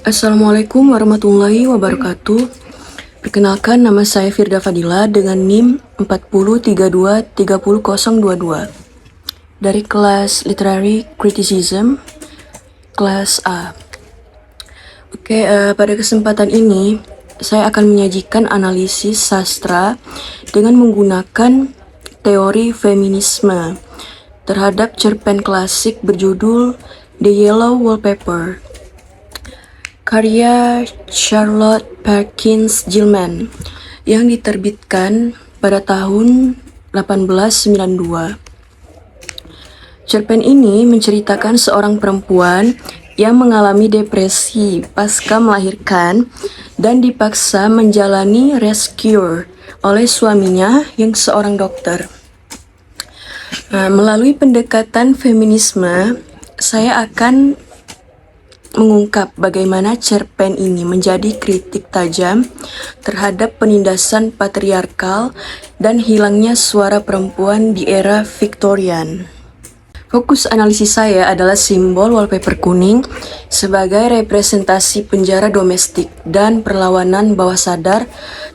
Assalamualaikum warahmatullahi wabarakatuh. Perkenalkan, nama saya Firda Fadila dengan NIM 4032300022 dari kelas Literary Criticism kelas A. Pada kesempatan ini saya akan menyajikan analisis sastra dengan menggunakan teori feminisme terhadap cerpen klasik berjudul The Yellow Wallpaper, karya Charlotte Perkins Gilman yang diterbitkan pada tahun 1892. Cerpen ini menceritakan seorang perempuan yang mengalami depresi pasca melahirkan dan dipaksa menjalani rescue oleh suaminya yang seorang dokter. Melalui pendekatan feminisme, saya akan mengungkap bagaimana cerpen ini menjadi kritik tajam terhadap penindasan patriarkal dan hilangnya suara perempuan di era Victorian. Fokus analisis saya adalah simbol wallpaper kuning sebagai representasi penjara domestik dan perlawanan bawah sadar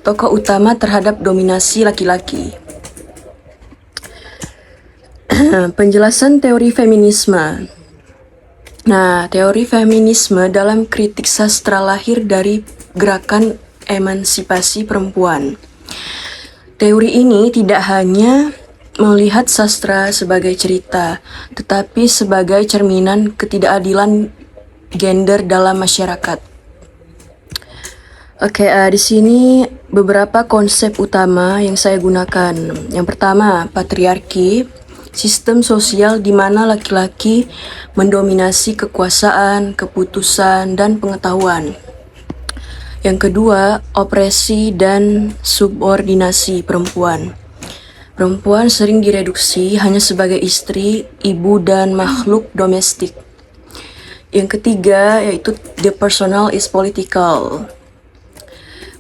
tokoh utama terhadap dominasi laki-laki. Penjelasan teori feminisme. Teori feminisme dalam kritik sastra lahir dari gerakan emansipasi perempuan. Teori ini tidak hanya melihat sastra sebagai cerita, tetapi sebagai cerminan ketidakadilan gender dalam masyarakat. Di sini beberapa konsep utama yang saya gunakan. Yang pertama, patriarki, sistem sosial di mana laki-laki mendominasi kekuasaan, keputusan, dan pengetahuan. Yang kedua, opresi dan subordinasi perempuan. Perempuan sering direduksi hanya sebagai istri, ibu, dan makhluk domestik. Yang ketiga yaitu the personal is political.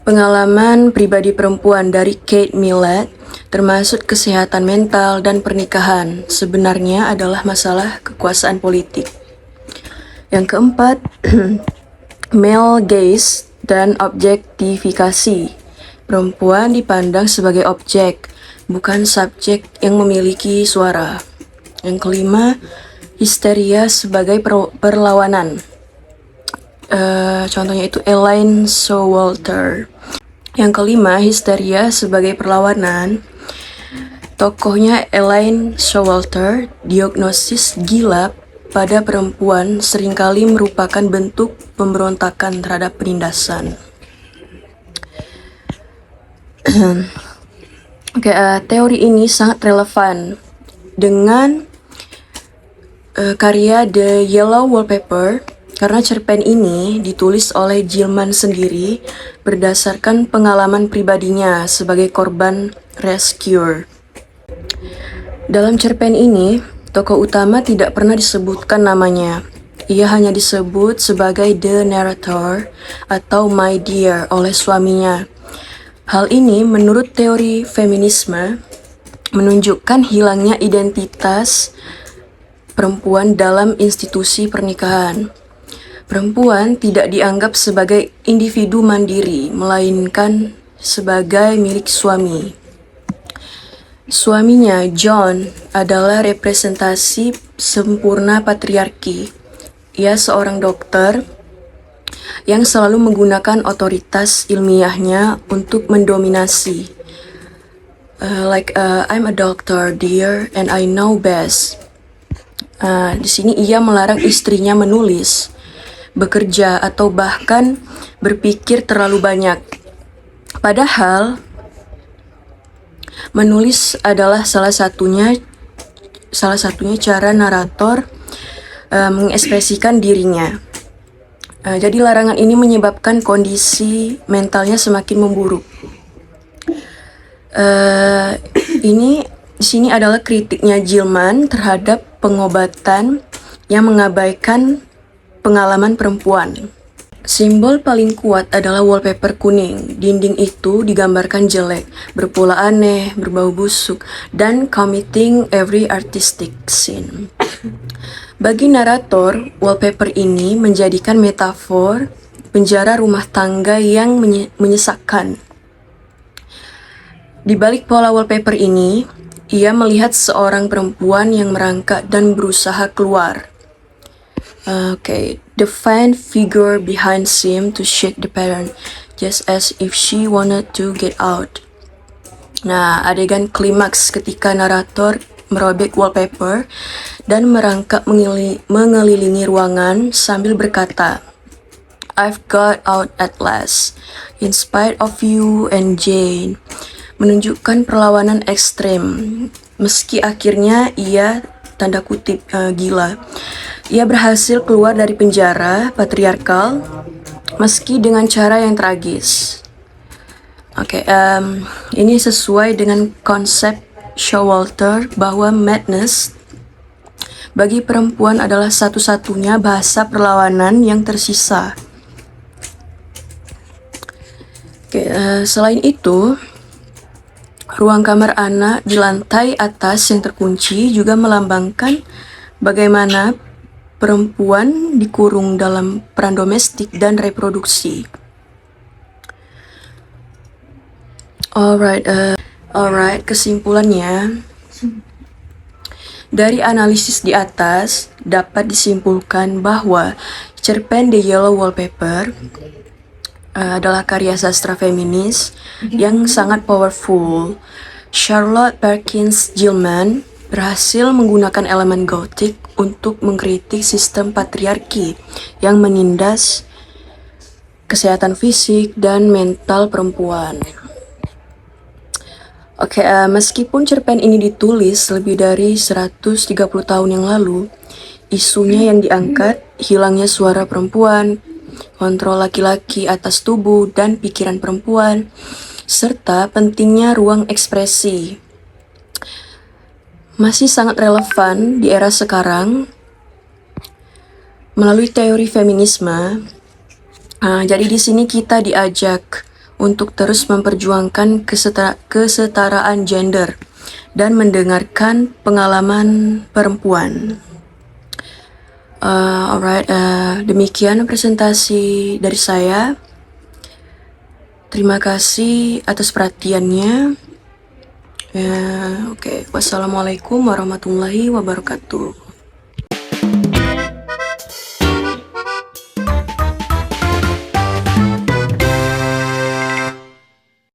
Pengalaman pribadi perempuan dari Kate Millett, termasuk kesehatan mental dan pernikahan, sebenarnya adalah masalah kekuasaan politik. Yang keempat, male gaze dan objektifikasi. Perempuan dipandang sebagai objek, bukan subjek yang memiliki suara. Yang kelima, histeria sebagai perlawanan. Contohnya itu Elaine Showalter. Yang kelima, histeria sebagai perlawanan. Tokohnya Elaine Showalter, diagnosis gila pada perempuan seringkali merupakan bentuk pemberontakan terhadap penindasan. Teori ini sangat relevan dengan karya The Yellow Wallpaper karena cerpen ini ditulis oleh Gilman sendiri berdasarkan pengalaman pribadinya sebagai korban rescue. Dalam cerpen ini, tokoh utama tidak pernah disebutkan namanya. Ia hanya disebut sebagai the narrator atau my dear oleh suaminya. Hal ini menurut teori feminisme menunjukkan hilangnya identitas perempuan dalam institusi pernikahan. Perempuan tidak dianggap sebagai individu mandiri, melainkan sebagai milik suami. Suaminya, John, adalah representasi sempurna patriarki. Ia seorang dokter yang selalu menggunakan otoritas ilmiahnya untuk mendominasi. I'm a doctor, dear, and I know best. Di sini ia melarang istrinya menulis, bekerja, atau bahkan berpikir terlalu banyak. Padahal menulis adalah salah satunya cara narator mengekspresikan dirinya. Jadi larangan ini menyebabkan kondisi mentalnya semakin memburuk. Di sini adalah kritiknya Gilman terhadap pengobatan yang mengabaikan pengalaman perempuan. Simbol paling kuat adalah wallpaper kuning. Dinding itu digambarkan jelek, berpola aneh, berbau busuk, dan committing every artistic sin. Bagi narator, wallpaper ini menjadikan metafor penjara rumah tangga yang menyesakkan. Di balik pola wallpaper ini, ia melihat seorang perempuan yang merangkak dan berusaha keluar. The faint figure behind seemed to shake the pattern, just as if she wanted to get out. Nah, adegan klimaks ketika narator merobek wallpaper dan merangkak mengelilingi ruangan sambil berkata, "I've got out at last, in spite of you and Jane," menunjukkan perlawanan ekstrem. Meski akhirnya ia, tanda kutip, gila. Ia berhasil keluar dari penjara patriarkal meski dengan cara yang tragis. Ini sesuai dengan konsep Showalter bahwa madness bagi perempuan adalah satu-satunya bahasa perlawanan yang tersisa. Selain itu, ruang kamar Anna di lantai atas yang terkunci juga melambangkan bagaimana perempuan dikurung dalam peran domestik dan reproduksi. Alright, kesimpulannya, dari analisis di atas dapat disimpulkan bahwa cerpen The Yellow Wallpaper adalah karya sastra feminis yang sangat powerful. Charlotte Perkins Gilman berhasil menggunakan elemen gotik untuk mengkritik sistem patriarki yang menindas kesehatan fisik dan mental perempuan. Meskipun cerpen ini ditulis lebih dari 130 tahun yang lalu, isunya yang diangkat, hilangnya suara perempuan, kontrol laki-laki atas tubuh dan pikiran perempuan, serta pentingnya ruang ekspresi, masih sangat relevan di era sekarang melalui teori feminisme. Jadi di sini kita diajak untuk terus memperjuangkan kesetaraan gender dan mendengarkan pengalaman perempuan. Demikian presentasi dari saya. Terima kasih atas perhatiannya. Wassalamualaikum warahmatullahi wabarakatuh.